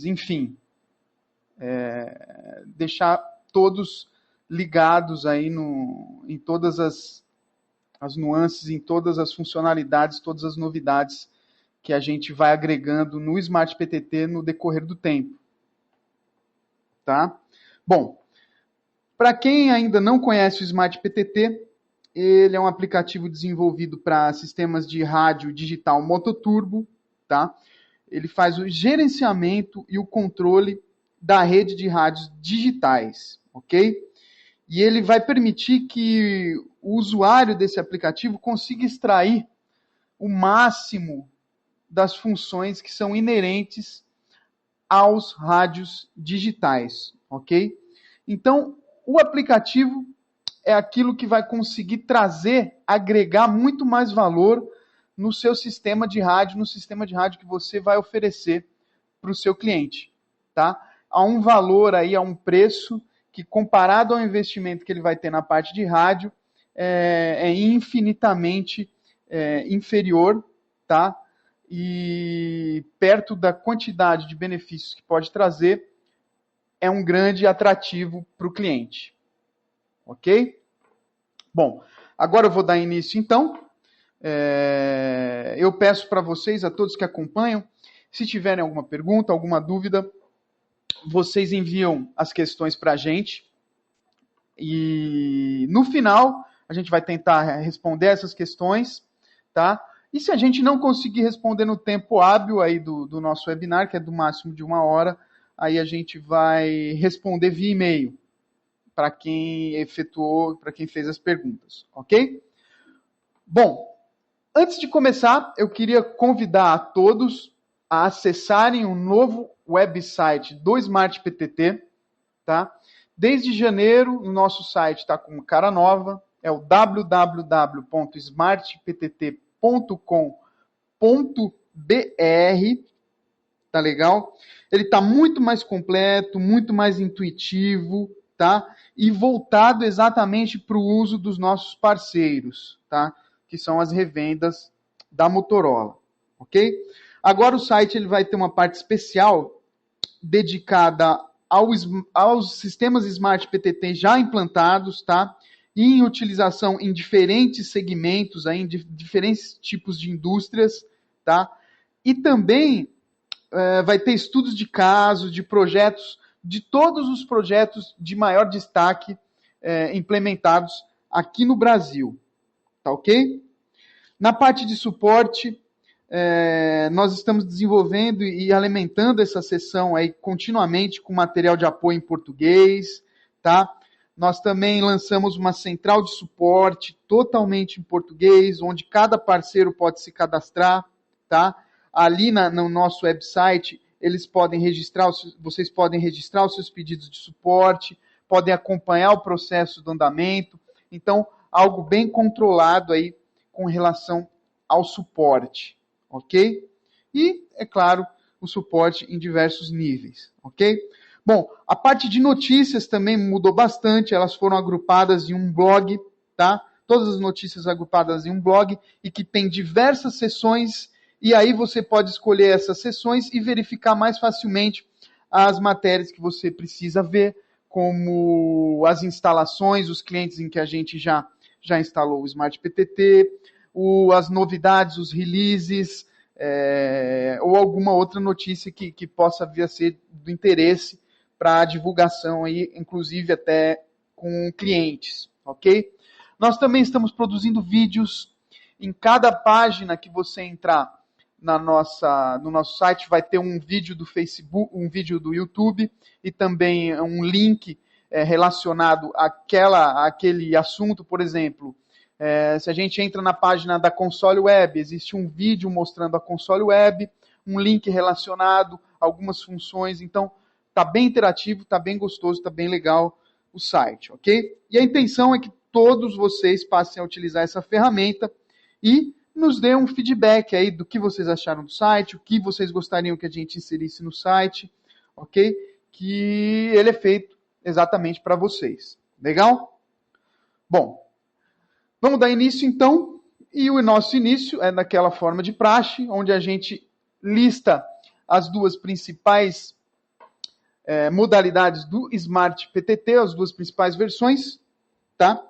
enfim, deixar todos ligados aí em todas as nuances, em todas as funcionalidades, todas as novidades que a gente vai agregando no Smart PTT no decorrer do tempo. Tá? Bom, para quem ainda não conhece o Smart PTT, ele é um aplicativo desenvolvido para sistemas de rádio digital mototurbo, tá? Ele faz o gerenciamento e o controle da rede de rádios digitais, ok? E ele vai permitir que o usuário desse aplicativo consiga extrair o máximo das funções que são inerentes aos rádios digitais, ok? Então, o aplicativo é aquilo que vai conseguir trazer, agregar muito mais valor no seu sistema de rádio, no sistema de rádio que você vai oferecer para o seu cliente, tá? Há um valor aí, há um preço que, comparado ao investimento que ele vai ter na parte de rádio, é infinitamente inferior, tá? E perto da quantidade de benefícios que pode trazer, é um grande atrativo para o cliente. Ok? Bom, agora eu vou dar início então. Eu peço para vocês, a todos que acompanham, se tiverem alguma pergunta, alguma dúvida, vocês enviam as questões para a gente. E no final, a gente vai tentar responder essas questões, tá? E se a gente não conseguir responder no tempo hábil aí do nosso webinar, que é do máximo de 1 hora, aí a gente vai responder via e-mail para quem efetuou, para quem fez as perguntas, ok? Bom, antes de começar, eu queria convidar a todos a acessarem o novo website do Smart PTT, tá? Desde janeiro, o nosso site está com cara nova, é o www.smartptt.com.br, tá legal? Ele está muito mais completo, muito mais intuitivo, tá? E voltado exatamente para o uso dos nossos parceiros, tá? Que são as revendas da Motorola, ok? Agora o site ele vai ter uma parte especial dedicada aos sistemas Smart PTT já implantados, tá? E em utilização em diferentes segmentos, aí, em diferentes tipos de indústrias, tá? E também vai ter estudos de casos, de projetos, de todos os projetos de maior destaque implementados aqui no Brasil, tá ok? Na parte de suporte, nós estamos desenvolvendo e alimentando essa sessão aí continuamente com material de apoio em português, tá? Nós também lançamos uma central de suporte totalmente em português, onde cada parceiro pode se cadastrar, tá? Ali no nosso website, vocês podem registrar os seus pedidos de suporte, podem acompanhar o processo do andamento. Então, algo bem controlado aí com relação ao suporte, ok? E, é claro, o suporte em diversos níveis, ok? Bom, a parte de notícias também mudou bastante, elas foram agrupadas em um blog, tá? Todas as notícias agrupadas em um blog e que tem diversas seções, e aí você pode escolher essas seções e verificar mais facilmente as matérias que você precisa ver, como as instalações, os clientes em que a gente já instalou o Smart PTT, as novidades, os releases, ou alguma outra notícia que possa vir a ser do interesse para a divulgação, aí, inclusive até com clientes, ok? Nós também estamos produzindo vídeos. Em cada página que você entrar no nosso site vai ter um vídeo do Facebook, um vídeo do YouTube e também um link relacionado àquele assunto. Por exemplo, se a gente entra na página da console web, existe um vídeo mostrando a console web, um link relacionado, algumas funções. Então, está bem interativo, está bem gostoso, está bem legal o site, ok? E a intenção é que todos vocês passem a utilizar essa ferramenta e nos dê um feedback aí do que vocês acharam do site, o que vocês gostariam que a gente inserisse no site, ok? Que ele é feito exatamente para vocês. Legal? Bom, vamos dar início então, e o nosso início é daquela forma de praxe, onde a gente lista as duas principais modalidades do Smart PTT, as duas principais versões, tá?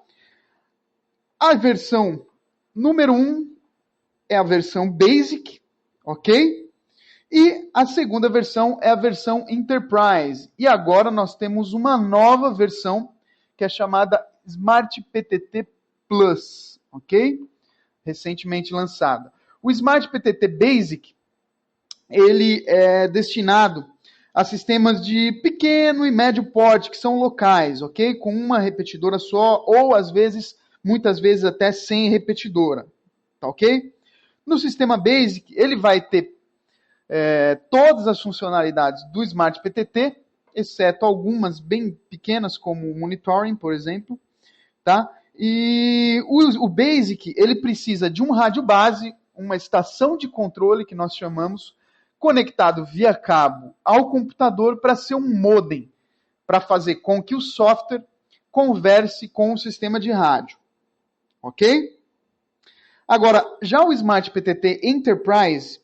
A versão número 1 é a versão Basic, ok? E a segunda versão é a versão Enterprise. E agora nós temos uma nova versão que é chamada Smart PTT Plus, ok? Recentemente lançada. O Smart PTT Basic, ele é destinado a sistemas de pequeno e médio porte, que são locais, ok? Com uma repetidora só, ou às vezes, muitas vezes até sem repetidora, tá ok? No sistema Basic, ele vai ter todas as funcionalidades do Smart PTT, exceto algumas bem pequenas, como o monitoring, por exemplo, tá? E o Basic, ele precisa de um rádio base, uma estação de controle, que nós chamamos, conectado via cabo ao computador para ser um modem, para fazer com que o software converse com o sistema de rádio. Ok? Agora, já o Smart PTT Enterprise,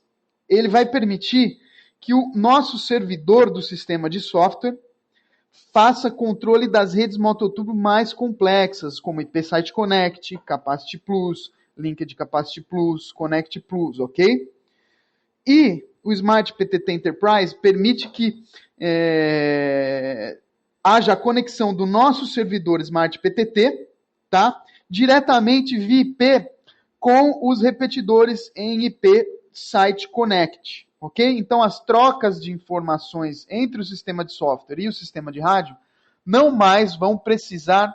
ele vai permitir que o nosso servidor do sistema de software faça controle das redes Mototurbo mais complexas, como IP Site Connect, Capacity Plus, Linked Capacity Plus, Connect Plus, ok? E o Smart PTT Enterprise permite que haja a conexão do nosso servidor Smart PTT, tá? Diretamente via IP com os repetidores em IP Site Connect, ok? Então as trocas de informações entre o sistema de software e o sistema de rádio não mais vão precisar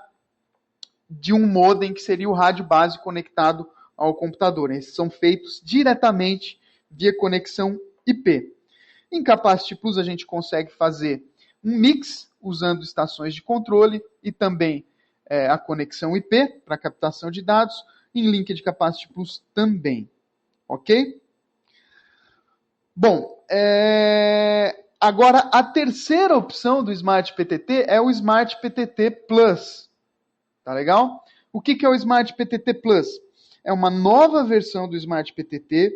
de um modem que seria o rádio base conectado ao computador. Esses são feitos diretamente via conexão IP. Em Capacity Plus a gente consegue fazer um mix usando estações de controle e também a conexão IP para captação de dados. Em Linked Capacity Plus também. Ok? Bom, agora a terceira opção do Smart PTT é o Smart PTT Plus. Tá legal? O que é o Smart PTT Plus? É uma nova versão do Smart PTT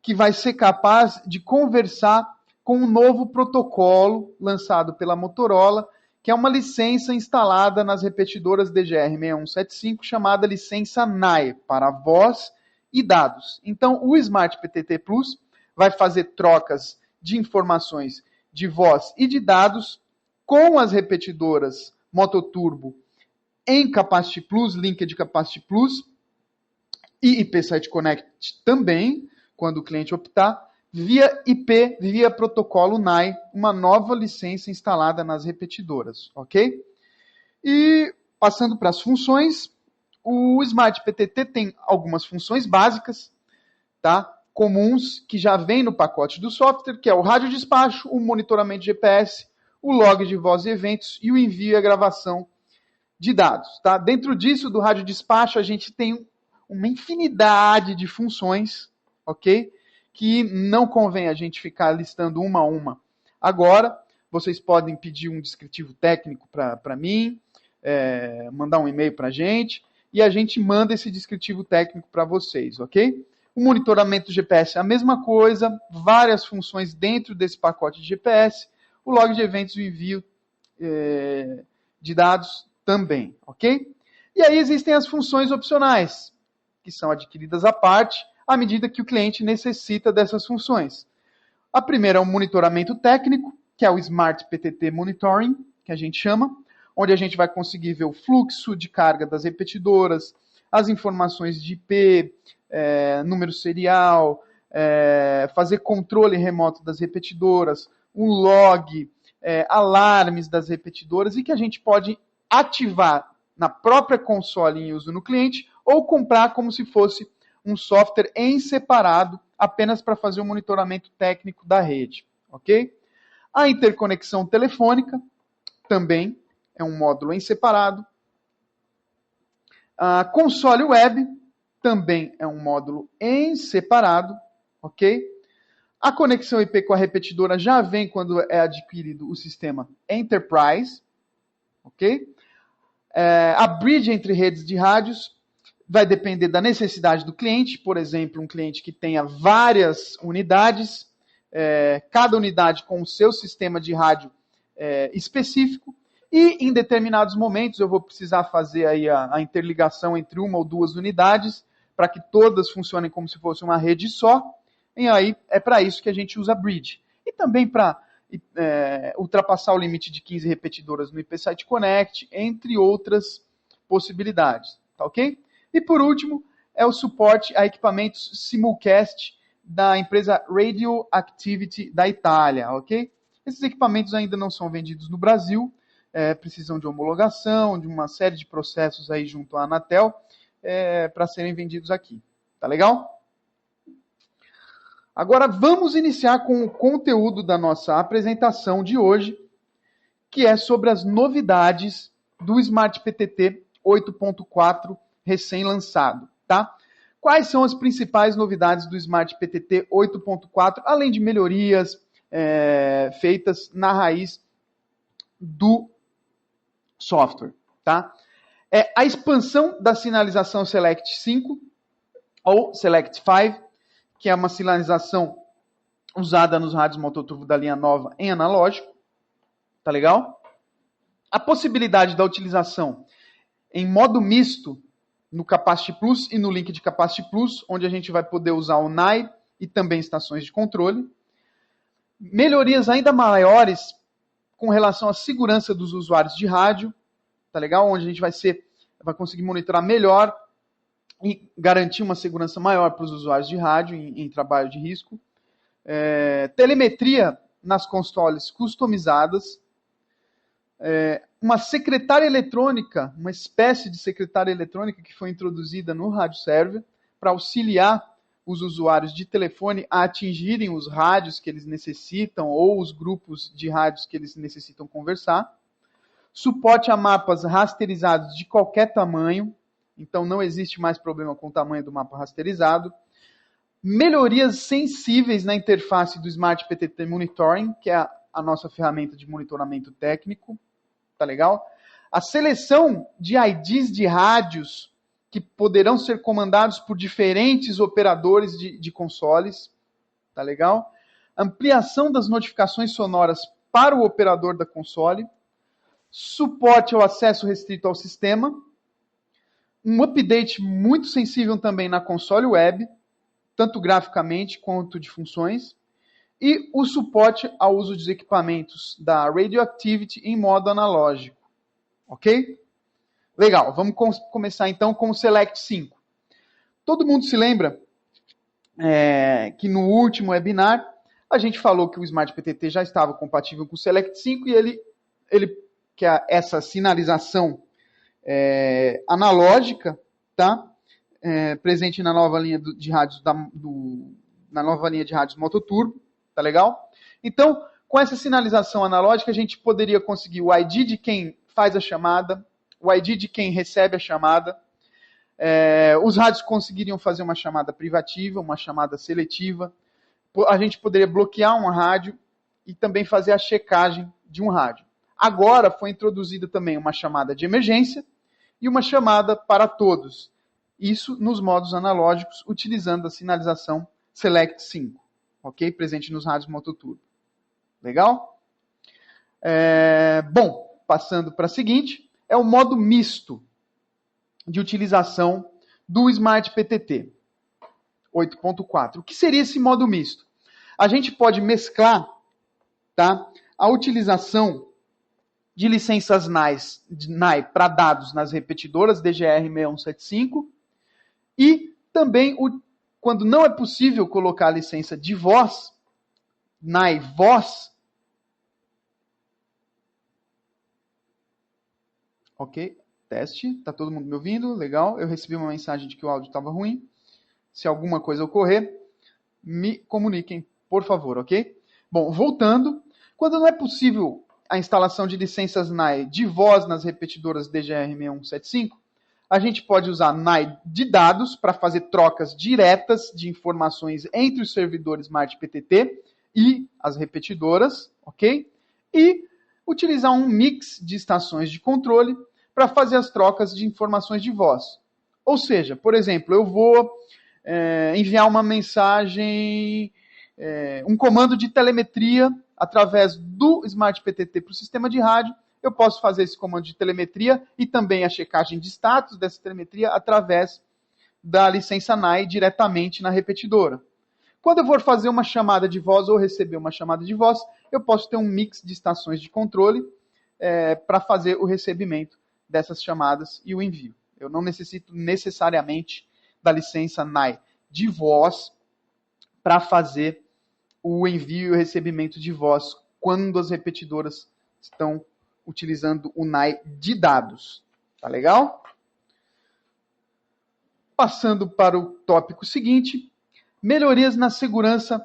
que vai ser capaz de conversar com um novo protocolo lançado pela Motorola, que é uma licença instalada nas repetidoras DGR6175, chamada licença NAE, para voz e dados. Então, o Smart PTT Plus vai fazer trocas de informações de voz e de dados com as repetidoras Mototurbo em Capacity Plus, Linked Capacity Plus e IP Site Connect também, quando o cliente optar, via IP, via protocolo NAE, uma nova licença instalada nas repetidoras, ok? E passando para as funções, o Smart PTT tem algumas funções básicas, tá? Comuns, que já vem no pacote do software, que é o rádio despacho, o monitoramento de GPS, o log de voz e eventos e o envio e a gravação de dados, tá? Dentro disso, do rádio despacho, a gente tem uma infinidade de funções, ok? Que não convém a gente ficar listando uma a uma. Agora, vocês podem pedir um descritivo técnico para mim, mandar um e-mail para a gente gente manda esse descritivo técnico para vocês, ok? O monitoramento do GPS é a mesma coisa, várias funções dentro desse pacote de GPS, o log de eventos e o envio de dados também, ok? E aí existem as funções opcionais, que são adquiridas à parte, à medida que o cliente necessita dessas funções. A primeira é o monitoramento técnico, que é o Smart PTT Monitoring, que a gente chama, onde a gente vai conseguir ver o fluxo de carga das repetidoras, as informações de IP, número serial, fazer controle remoto das repetidoras, um log, alarmes das repetidoras e que a gente pode ativar na própria console em uso no cliente ou comprar como se fosse um software em separado, apenas para fazer o monitoramento técnico da rede, ok? A interconexão telefônica também é um módulo em separado. A console web também é um módulo em separado, ok? A conexão IP com a repetidora já vem quando é adquirido o sistema Enterprise, ok? A bridge entre redes de rádios vai depender da necessidade do cliente. Por exemplo, um cliente que tenha várias unidades, cada unidade com o seu sistema de rádio específico, e em determinados momentos eu vou precisar fazer aí a interligação entre uma ou duas unidades, para que todas funcionem como se fosse uma rede só, e aí é para isso que a gente usa bridge. E também para ultrapassar o limite de 15 repetidoras no IP Site Connect, entre outras possibilidades, tá ok? E por último, é o suporte a equipamentos simulcast da empresa Radioactivity da Itália, ok? Esses equipamentos ainda não são vendidos no Brasil, precisam de homologação, de uma série de processos aí junto à Anatel, para serem vendidos aqui, tá legal? Agora vamos iniciar com o conteúdo da nossa apresentação de hoje, que é sobre as novidades do Smart PTT 8.4 recém-lançado, tá? Quais são as principais novidades do Smart PTT 8.4, além de melhorias feitas na raiz do software, tá? A expansão da sinalização Select 5 ou Select 5, que é uma sinalização usada nos rádios mototurbo da linha nova em analógico, tá legal? A possibilidade da utilização em modo misto no Capacity Plus e no link de Capacity Plus, onde a gente vai poder usar o NAI e também estações de controle. Melhorias ainda maiores com relação à segurança dos usuários de rádio, tá legal? Onde a gente vai conseguir monitorar melhor e garantir uma segurança maior para os usuários de rádio em trabalho de risco. Telemetria nas consoles customizadas. Uma secretária eletrônica, uma espécie de secretária eletrônica que foi introduzida no rádio server para auxiliar os usuários de telefone a atingirem os rádios que eles necessitam ou os grupos de rádios que eles necessitam conversar. Suporte a mapas rasterizados de qualquer tamanho, então não existe mais problema com o tamanho do mapa rasterizado. Melhorias sensíveis na interface do Smart PTT Monitoring, que é a nossa ferramenta de monitoramento técnico, tá legal? A seleção de IDs de rádios que poderão ser comandados por diferentes operadores de consoles, tá legal? Ampliação das notificações sonoras para o operador da console. Suporte ao acesso restrito ao sistema. Um update muito sensível também na console web, tanto graficamente quanto de funções. E o suporte ao uso dos equipamentos da Radioactivity em modo analógico. Ok? Legal, vamos começar então com o Select 5. Todo mundo se lembra que no último webinar a gente falou que o Smart PTT já estava compatível com o Select 5 e ele que é essa sinalização analógica, tá? Presente na nova linha de rádios na nova linha de rádios mototurbo, tá legal? Então, com essa sinalização analógica, a gente poderia conseguir o ID de quem faz a chamada, o ID de quem recebe a chamada. Os rádios conseguiriam fazer uma chamada privativa, uma chamada seletiva. A gente poderia bloquear um rádio e também fazer a checagem de um rádio. Agora foi introduzida também uma chamada de emergência e uma chamada para todos. Isso nos modos analógicos, utilizando a sinalização Select 5, ok? Presente nos rádios mototurbo. Legal? Bom, passando para a seguinte, é o modo misto de utilização do Smart PTT 8.4. O que seria esse modo misto? A gente pode mesclar, tá, a utilização de licenças NAI para dados nas repetidoras DGR6175 e também, quando não é possível colocar a licença de voz, NAI voz, ok, teste, tá todo mundo me ouvindo, legal, eu recebi uma mensagem de que o áudio estava ruim, se alguma coisa ocorrer, me comuniquem, por favor, ok? Bom, voltando, quando não é possível a instalação de licenças NAI de voz nas repetidoras DGR6175, a gente pode usar NAI de dados para fazer trocas diretas de informações entre os servidores Smart PTT e as repetidoras, ok? E utilizar um mix de estações de controle para fazer as trocas de informações de voz. Ou seja, por exemplo, eu vou enviar uma mensagem, um comando de telemetria através do Smart PTT para o sistema de rádio, eu posso fazer esse comando de telemetria e também a checagem de status dessa telemetria através da licença NAI diretamente na repetidora. Quando eu for fazer uma chamada de voz ou receber uma chamada de voz, eu posso ter um mix de estações de controle para fazer o recebimento dessas chamadas e o envio. Eu não necessito necessariamente da licença NAI de voz para fazer o envio e o recebimento de voz quando as repetidoras estão utilizando o NAI de dados. Tá legal? Passando para o tópico seguinte, melhorias na segurança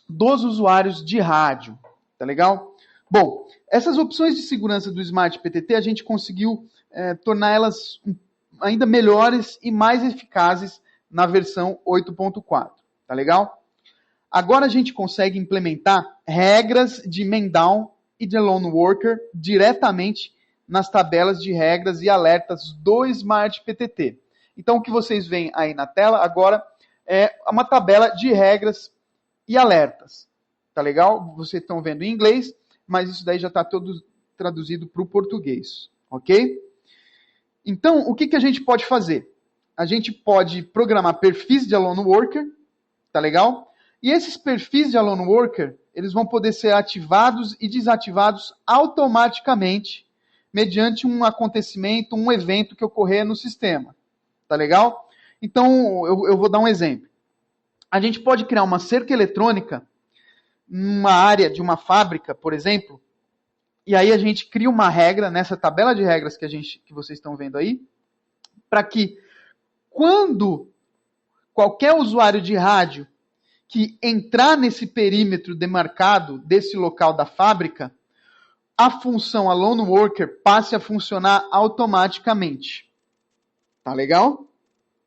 dos usuários de rádio. Tá legal? Bom, essas opções de segurança do Smart PTT, a gente conseguiu tornar elas ainda melhores e mais eficazes na versão 8.4. Tá legal? Agora a gente consegue implementar regras de man-down e de lone worker diretamente nas tabelas de regras e alertas do Smart PTT. Então o que vocês veem aí na tela agora é uma tabela de regras e alertas. Tá legal? Vocês estão vendo em inglês, mas isso daí já está todo traduzido para o português. Ok? Então, o que a gente pode fazer? A gente pode programar perfis de Alone Worker, tá legal? E esses perfis de Alone Worker, eles vão poder ser ativados e desativados automaticamente mediante um acontecimento, um evento que ocorrer no sistema. Tá legal? Então, eu vou dar um exemplo. A gente pode criar uma cerca eletrônica numa área de uma fábrica, por exemplo, e aí a gente cria uma regra nessa tabela de regras que vocês estão vendo aí, para que quando qualquer usuário de rádio que entrar nesse perímetro demarcado desse local da fábrica, a função Alone Worker passe a funcionar automaticamente. Tá legal?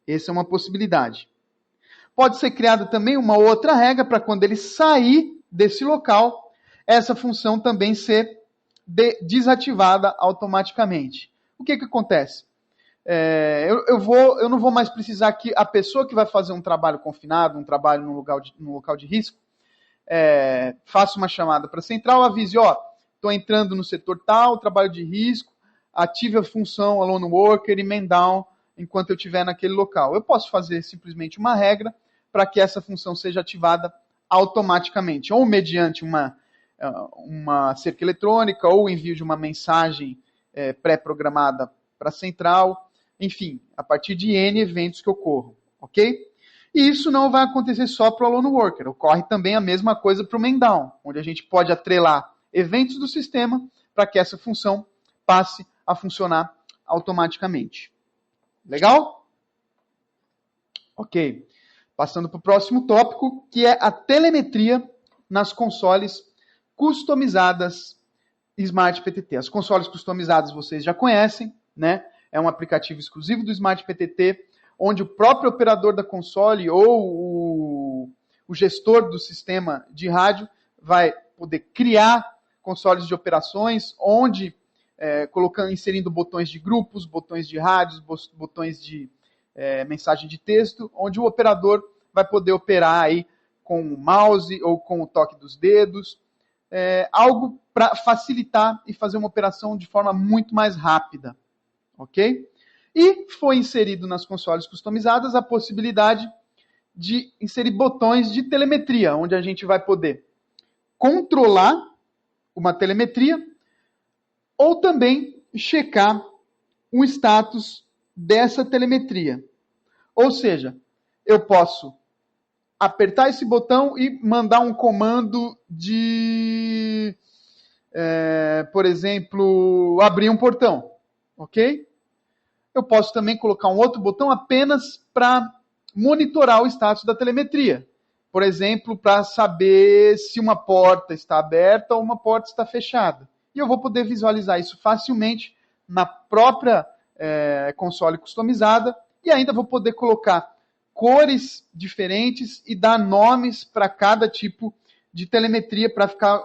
Essa é uma possibilidade. Pode ser criada também uma outra regra para quando ele sair desse local, essa função também ser desativada automaticamente. O que acontece? Eu não vou mais precisar que a pessoa que vai fazer um trabalho confinado, um trabalho num local de risco, faça uma chamada para a central, avise, estou entrando no setor tal, trabalho de risco, ative a função Alone Worker e man down enquanto eu estiver naquele local. Eu posso fazer simplesmente uma regra para que essa função seja ativada automaticamente, ou mediante uma cerca eletrônica, ou envio de uma mensagem pré-programada para a central, enfim, a partir de N eventos que ocorram, ok? E isso não vai acontecer só para o Alone Worker, ocorre também a mesma coisa para o man down, onde a gente pode atrelar eventos do sistema para que essa função passe a funcionar automaticamente. Legal? Ok. Passando para o próximo tópico, que é a telemetria nas consoles customizadas Smart PTT. As consoles customizadas vocês já conhecem, né? É um aplicativo exclusivo do Smart PTT, onde o próprio operador da console ou o gestor do sistema de rádio vai poder criar consoles de operações, onde inserindo botões de grupos, botões de rádios, botões de mensagem de texto, onde o operador vai poder operar aí com o mouse ou com o toque dos dedos, algo para facilitar e fazer uma operação de forma muito mais rápida, ok? E foi inserido nas consoles customizadas a possibilidade de inserir botões de telemetria, onde a gente vai poder controlar uma telemetria ou também checar o status dessa telemetria. Ou seja, eu posso apertar esse botão e mandar um comando de, por exemplo, abrir um portão, ok? Eu posso também colocar um outro botão apenas para monitorar o status da telemetria. Por exemplo, para saber se uma porta está aberta ou uma porta está fechada. E eu vou poder visualizar isso facilmente na própria console customizada e ainda vou poder colocar cores diferentes e dar nomes para cada tipo de telemetria para ficar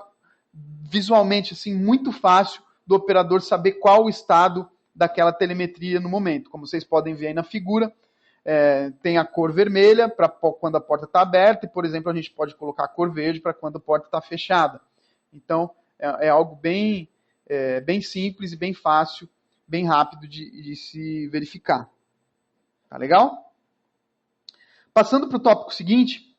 visualmente assim muito fácil do operador saber qual o estado daquela telemetria no momento. Como vocês podem ver aí na figura, tem a cor vermelha para quando a porta está aberta e, por exemplo, a gente pode colocar a cor verde para quando a porta está fechada. Então, é algo bem simples e bem fácil, bem rápido de se verificar. Tá legal? Passando para o tópico seguinte,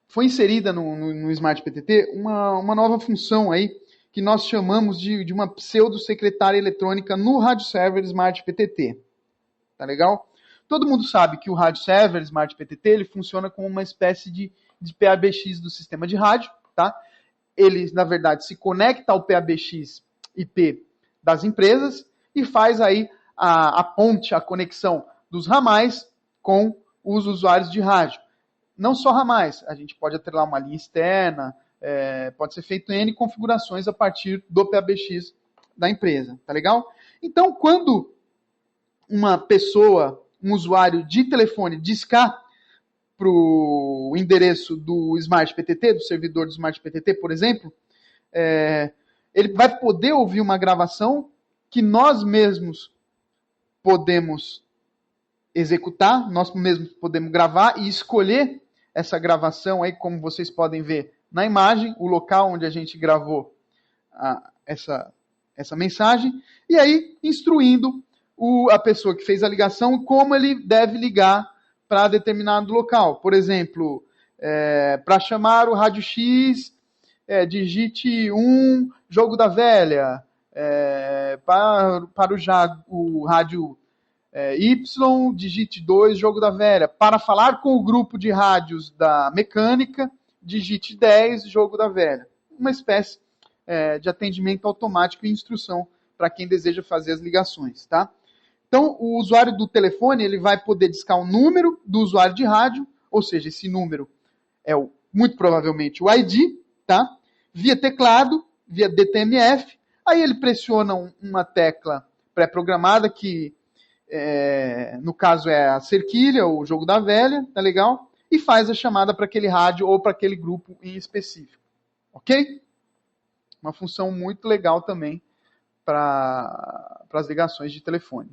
foi inserida no Smart PTT uma nova função aí, que nós chamamos de uma pseudo-secretária eletrônica no rádio server Smart PTT. Tá legal? Todo mundo sabe que o rádio server Smart PTT ele funciona como uma espécie de PABX do sistema de rádio, tá? Ele, na verdade, se conecta ao PABX IP das empresas e faz aí a ponte, a conexão dos ramais com os usuários de rádio. Não só ramais, a gente pode atrelar uma linha externa, pode ser feito N configurações a partir do PABX da empresa, tá legal? Então, quando uma pessoa, um usuário de telefone discar para o endereço do Smart PTT, do servidor do Smart PTT, por exemplo, ele vai poder ouvir uma gravação que nós mesmos podemos executar, nós mesmos podemos gravar e escolher essa gravação aí, como vocês podem ver na imagem, o local onde a gente gravou essa mensagem, e aí instruindo a pessoa que fez a ligação como ele deve ligar para determinado local. Por exemplo, para chamar o rádio X, digite 1, Jogo da Velha. Para o rádio Y, digite 2, Jogo da Velha. Para falar com o grupo de rádios da mecânica, digite 10, Jogo da Velha. Uma espécie de atendimento automático e instrução para quem deseja fazer as ligações, tá? Então, o usuário do telefone ele vai poder discar o número do usuário de rádio, ou seja, esse número é muito provavelmente o ID, tá? Via teclado, via DTMF. Aí ele pressiona uma tecla pré-programada que, no caso, é a cerquilha, ou o Jogo da Velha, tá legal? E faz a chamada para aquele rádio ou para aquele grupo em específico. Ok? Uma função muito legal também para as ligações de telefone.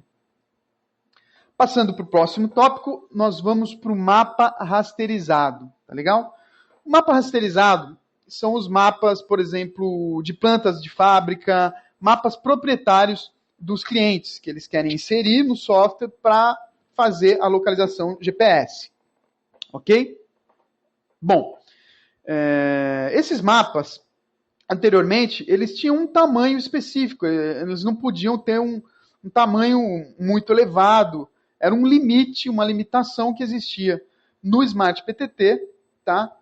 Passando para o próximo tópico, nós vamos para o mapa rasterizado, tá legal? O mapa rasterizado são os mapas, por exemplo, de plantas de fábrica, mapas proprietários dos clientes, que eles querem inserir no software para fazer a localização GPS. Ok? Bom, esses mapas, anteriormente, eles tinham um tamanho específico, eles não podiam ter um tamanho muito elevado, era um limite, uma limitação que existia no Smart PTT, tá?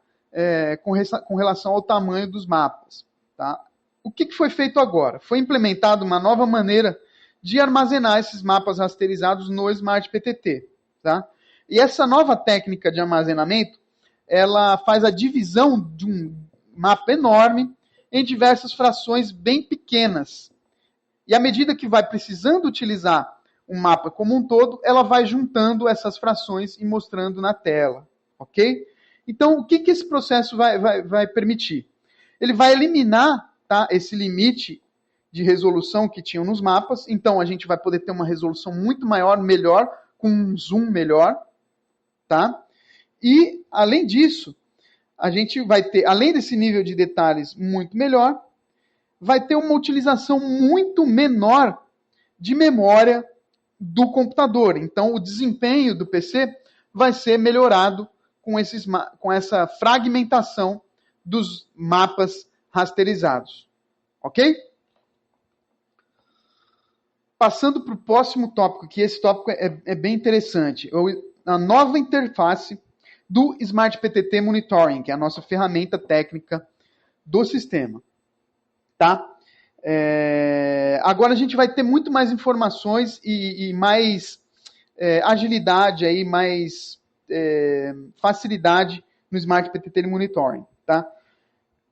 Com relação ao tamanho dos mapas. Tá? O que foi feito agora? Foi implementada uma nova maneira de armazenar esses mapas rasterizados no Smart PTT. Tá? E essa nova técnica de armazenamento, ela faz a divisão de um mapa enorme em diversas frações bem pequenas. E à medida que vai precisando utilizar um mapa como um todo, ela vai juntando essas frações e mostrando na tela. Ok? Então, o que esse processo vai permitir? Ele vai eliminar, tá, esse limite de resolução que tinham nos mapas. Então, a gente vai poder ter uma resolução muito maior, melhor, com um zoom melhor. Tá? E, além disso, a gente vai ter, além desse nível de detalhes muito melhor, vai ter uma utilização muito menor de memória do computador. Então, o desempenho do PC vai ser melhorado com essa fragmentação dos mapas rasterizados. Ok? Passando para o próximo tópico, que esse tópico é bem interessante. A nova interface do Smart PTT Monitoring, que é a nossa ferramenta técnica do sistema. Tá? Agora a gente vai ter muito mais informações e mais agilidade, aí, mais facilidade no Smart PTT Monitoring. Tá?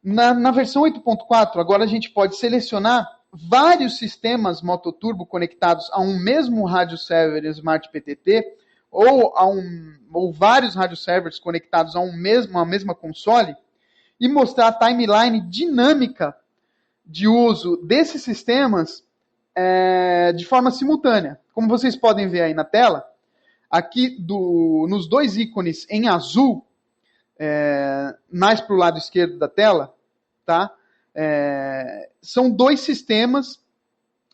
Na versão 8.4, agora a gente pode selecionar vários sistemas Mototurbo conectados a um mesmo rádio server Smart PTT ou vários rádio servers conectados a uma mesma console e mostrar a timeline dinâmica de uso desses sistemas de forma simultânea. Como vocês podem ver aí na tela, aqui nos dois ícones em azul, mais para o lado esquerdo da tela, tá? São dois sistemas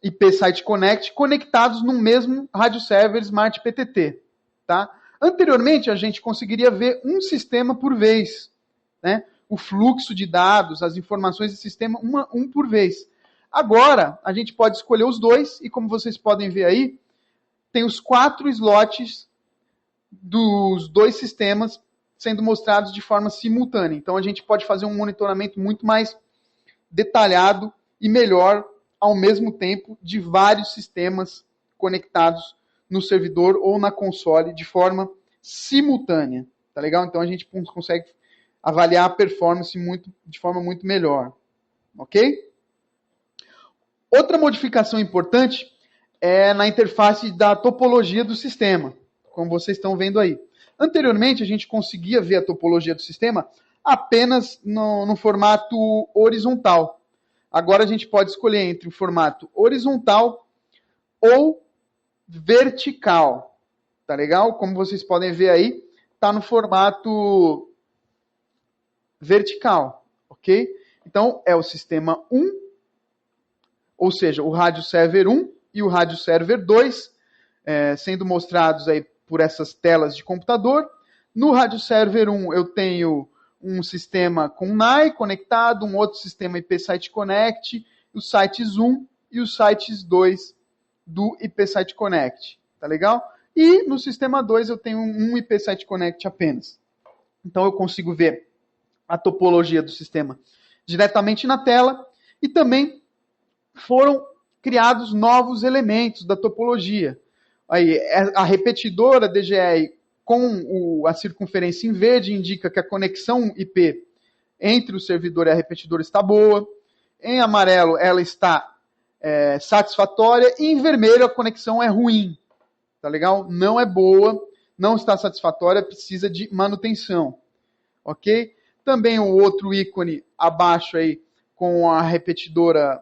IP Site Connect conectados no mesmo rádio server Smart PTT, tá? Anteriormente, a gente conseguiria ver um sistema por vez, né? O fluxo de dados, as informações do sistema, um por vez. Agora, a gente pode escolher os dois, e como vocês podem ver aí, tem os 4 slots dos dois sistemas sendo mostrados de forma simultânea. Então, a gente pode fazer um monitoramento muito mais detalhado e melhor, ao mesmo tempo, de vários sistemas conectados no servidor ou na console de forma simultânea. Tá legal? Então, a gente consegue avaliar a performance de forma muito melhor. Ok? Outra modificação importante é na interface da topologia do sistema, como vocês estão vendo aí. Anteriormente, a gente conseguia ver a topologia do sistema apenas no formato horizontal. Agora a gente pode escolher entre o formato horizontal ou vertical. Tá legal? Como vocês podem ver aí, está no formato vertical, ok? Então, é o sistema 1, ou seja, o rádio server 1 e o rádio server 2, sendo mostrados aí por essas telas de computador. No rádio server 1 eu tenho um sistema com NAI conectado, um outro sistema IP Site Connect, os sites 1 e os sites 2 do IP Site Connect. Tá legal? E no sistema 2 eu tenho um IP Site Connect apenas. Então eu consigo ver a topologia do sistema diretamente na tela e também foram criados novos elementos da topologia. Aí, a repetidora DGR com a circunferência em verde indica que a conexão IP entre o servidor e a repetidora está boa. Em amarelo, ela está satisfatória. E em vermelho, a conexão é ruim. Tá legal? Não é boa, não está satisfatória, precisa de manutenção. Ok? Também o outro ícone abaixo aí, com a repetidora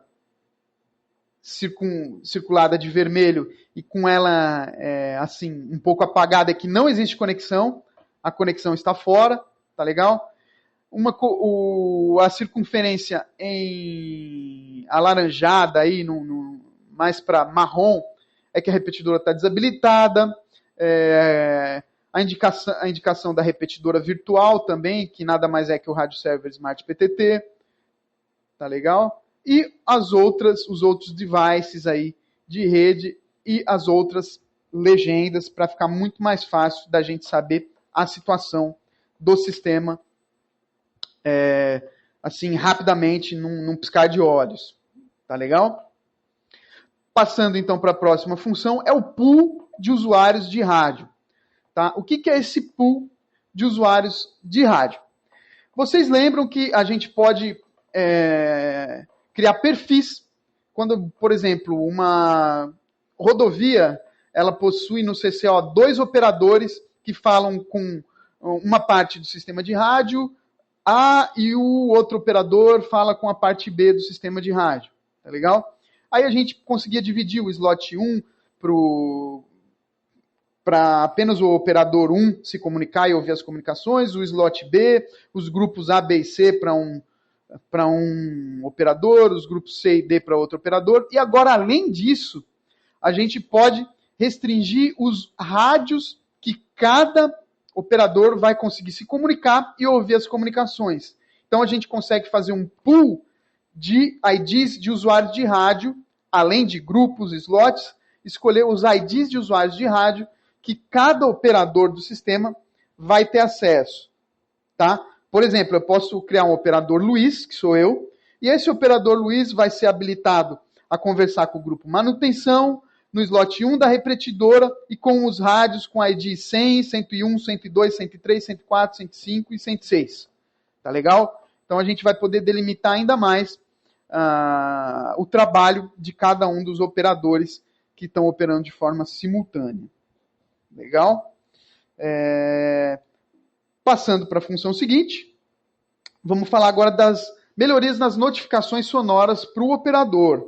circulada de vermelho e com ela assim um pouco apagada, é que não existe conexão, a conexão está fora, tá legal? A circunferência em alaranjada aí, mais para marrom, é que a repetidora está desabilitada. A indicação da repetidora virtual também, que nada mais é que o rádio server Smart PTT, tá legal? E os outros devices aí de rede e as outras legendas para ficar muito mais fácil da gente saber a situação do sistema assim rapidamente num piscar de olhos. Tá legal? Passando então para a próxima função, é o pool de usuários de rádio. Tá? O que é esse pool de usuários de rádio? Vocês lembram que a gente pode criar perfis quando, por exemplo, uma rodovia ela possui no CCO 2 operadores que falam com uma parte do sistema de rádio A e o outro operador fala com a parte B do sistema de rádio. Tá legal? Aí a gente conseguia dividir o slot 1 para apenas o operador 1 se comunicar e ouvir as comunicações, o slot B, os grupos A, B e C para um operador, os grupos C e D para outro operador. E agora, além disso, a gente pode restringir os rádios que cada operador vai conseguir se comunicar e ouvir as comunicações. Então, a gente consegue fazer um pool de IDs de usuários de rádio, além de grupos, slots, escolher os IDs de usuários de rádio que cada operador do sistema vai ter acesso. Tá? Por exemplo, eu posso criar um operador Luiz, que sou eu, e esse operador Luiz vai ser habilitado a conversar com o grupo manutenção, no slot 1 da repetidora e com os rádios com ID 100, 101, 102, 103, 104, 105 e 106. Tá legal? Então a gente vai poder delimitar ainda mais o trabalho de cada um dos operadores que estão operando de forma simultânea. Legal? Passando para a função seguinte, vamos falar agora das melhorias nas notificações sonoras para o operador.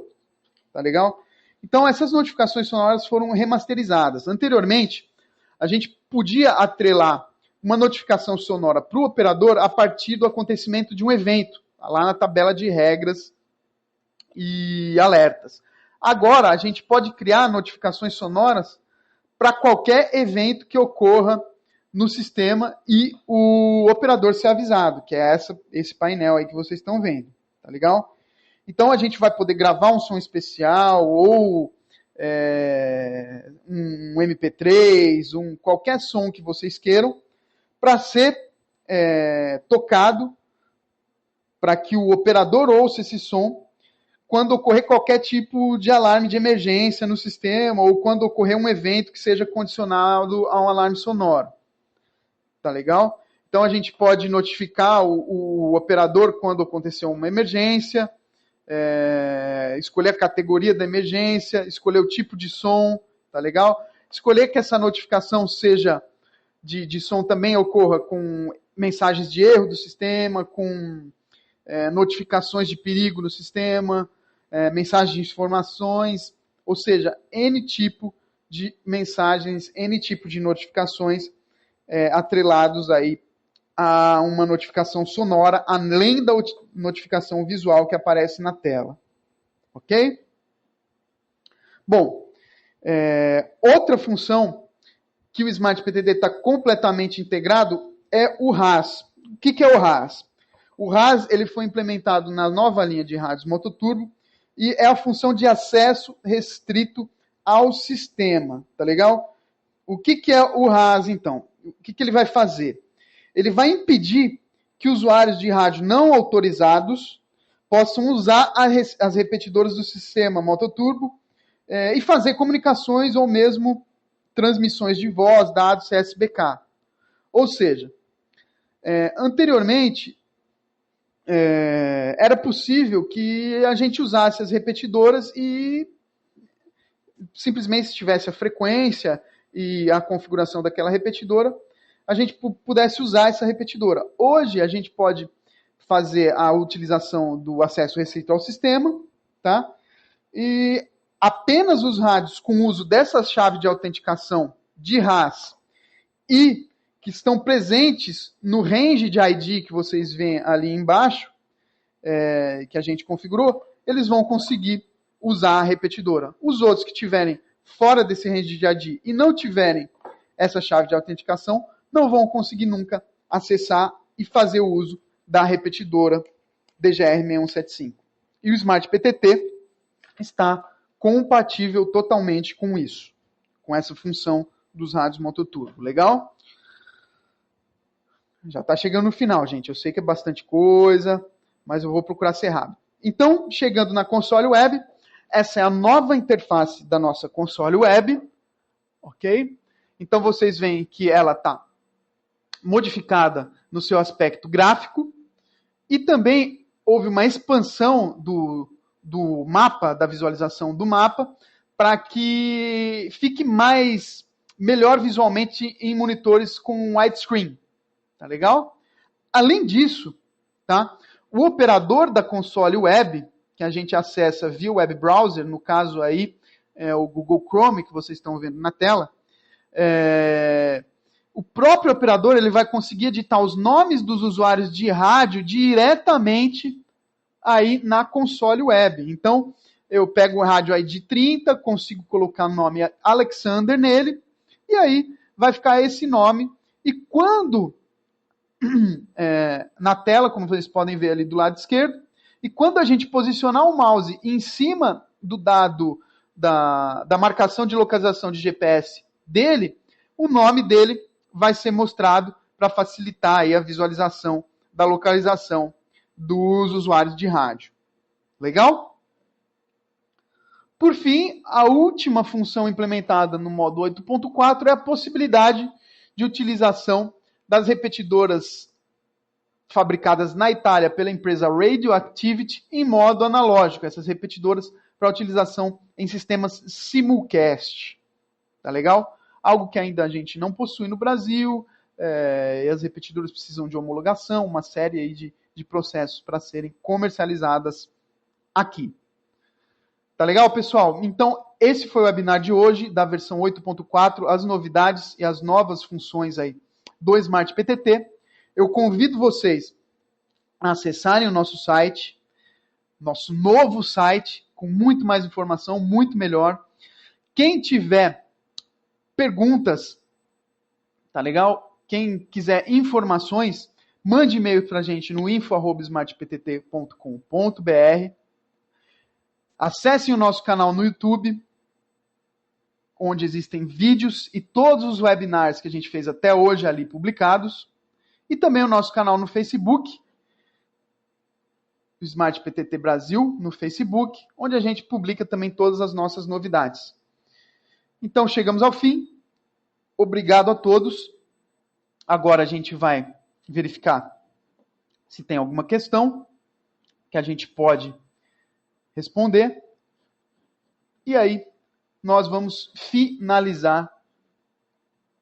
Tá legal? Então, essas notificações sonoras foram remasterizadas. Anteriormente, a gente podia atrelar uma notificação sonora para o operador a partir do acontecimento de um evento, lá na tabela de regras e alertas. Agora, a gente pode criar notificações sonoras para qualquer evento que ocorra no sistema e o operador ser avisado, que é esse painel aí que vocês estão vendo, tá legal? Então, a gente vai poder gravar um som especial ou um MP3, qualquer som que vocês queiram, para ser tocado, para que o operador ouça esse som quando ocorrer qualquer tipo de alarme de emergência no sistema ou quando ocorrer um evento que seja condicionado a um alarme sonoro. Tá legal? Então a gente pode notificar o operador quando aconteceu uma emergência, escolher a categoria da emergência, escolher o tipo de som, tá legal? Escolher que essa notificação seja de som também ocorra com mensagens de erro do sistema, com notificações de perigo no sistema, mensagens de informações, ou seja, N tipo de mensagens, N tipo de notificações atrelados aí a uma notificação sonora, além da notificação visual que aparece na tela. Ok? Bom, outra função que o Smart PTT está completamente integrado é o RAS. O que é o RAS? O RAS ele foi implementado na nova linha de rádios Mototurbo e é a função de acesso restrito ao sistema, tá legal? O que é o RAS, então? O que ele vai fazer? Ele vai impedir que usuários de rádio não autorizados possam usar as repetidoras do sistema Mototurbo e fazer comunicações ou mesmo transmissões de voz, dados CSBK. Ou seja, anteriormente, era possível que a gente usasse as repetidoras e simplesmente se tivesse a frequência e a configuração daquela repetidora, a gente pudesse usar essa repetidora. Hoje a gente pode fazer a utilização do acesso restrito ao sistema, tá? E apenas os rádios com uso dessa chave de autenticação de RAS e que estão presentes no range de ID que vocês veem ali embaixo, que a gente configurou, eles vão conseguir usar a repetidora. Os outros que tiverem fora desse range de ID e não tiverem essa chave de autenticação, não vão conseguir nunca acessar e fazer o uso da repetidora DGR6175. E o Smart PTT está compatível totalmente com isso, com essa função dos rádios Mototurbo. Legal? Já está chegando no final, gente. Eu sei que é bastante coisa, mas eu vou procurar ser rápido. Então, chegando na console web, essa é a nova interface da nossa console web. Ok? Então, vocês veem que ela está modificada no seu aspecto gráfico e também houve uma expansão do mapa, da visualização do mapa, para que fique melhor visualmente em monitores com widescreen. Tá legal? Além disso, tá? O operador da console web, que a gente acessa via web browser, no caso aí o Google Chrome, que vocês estão vendo na tela, o próprio operador ele vai conseguir editar os nomes dos usuários de rádio diretamente aí na console web. Então, eu pego o rádio ID 30, consigo colocar o nome Alexander nele, e aí vai ficar esse nome. E quando, na tela, como vocês podem ver ali do lado esquerdo, e quando a gente posicionar o mouse em cima do dado da marcação de localização de GPS dele, o nome dele vai ser mostrado para facilitar aí a visualização da localização dos usuários de rádio. Legal? Por fim, a última função implementada no modo 8.4 é a possibilidade de utilização das repetidoras fabricadas na Itália pela empresa Radioactivity em modo analógico. Essas repetidoras para utilização em sistemas simulcast. Tá legal? Algo que ainda a gente não possui no Brasil, e as repetidoras precisam de homologação, uma série aí de processos para serem comercializadas aqui. Tá legal, pessoal? Então, esse foi o webinar de hoje, da versão 8.4, as novidades e as novas funções aí do Smart PTT. Eu convido vocês a acessarem o nosso site, nosso novo site, com muito mais informação, muito melhor. Quem tiver perguntas, tá legal? Quem quiser informações, mande e-mail para a gente no info@smartptt.com.br. Acessem o nosso canal no YouTube, onde existem vídeos e todos os webinars que a gente fez até hoje ali publicados. E também o nosso canal no Facebook, o Smart PTT Brasil, no Facebook, onde a gente publica também todas as nossas novidades. Então, chegamos ao fim. Obrigado a todos. Agora a gente vai verificar se tem alguma questão que a gente pode responder. E aí, nós vamos finalizar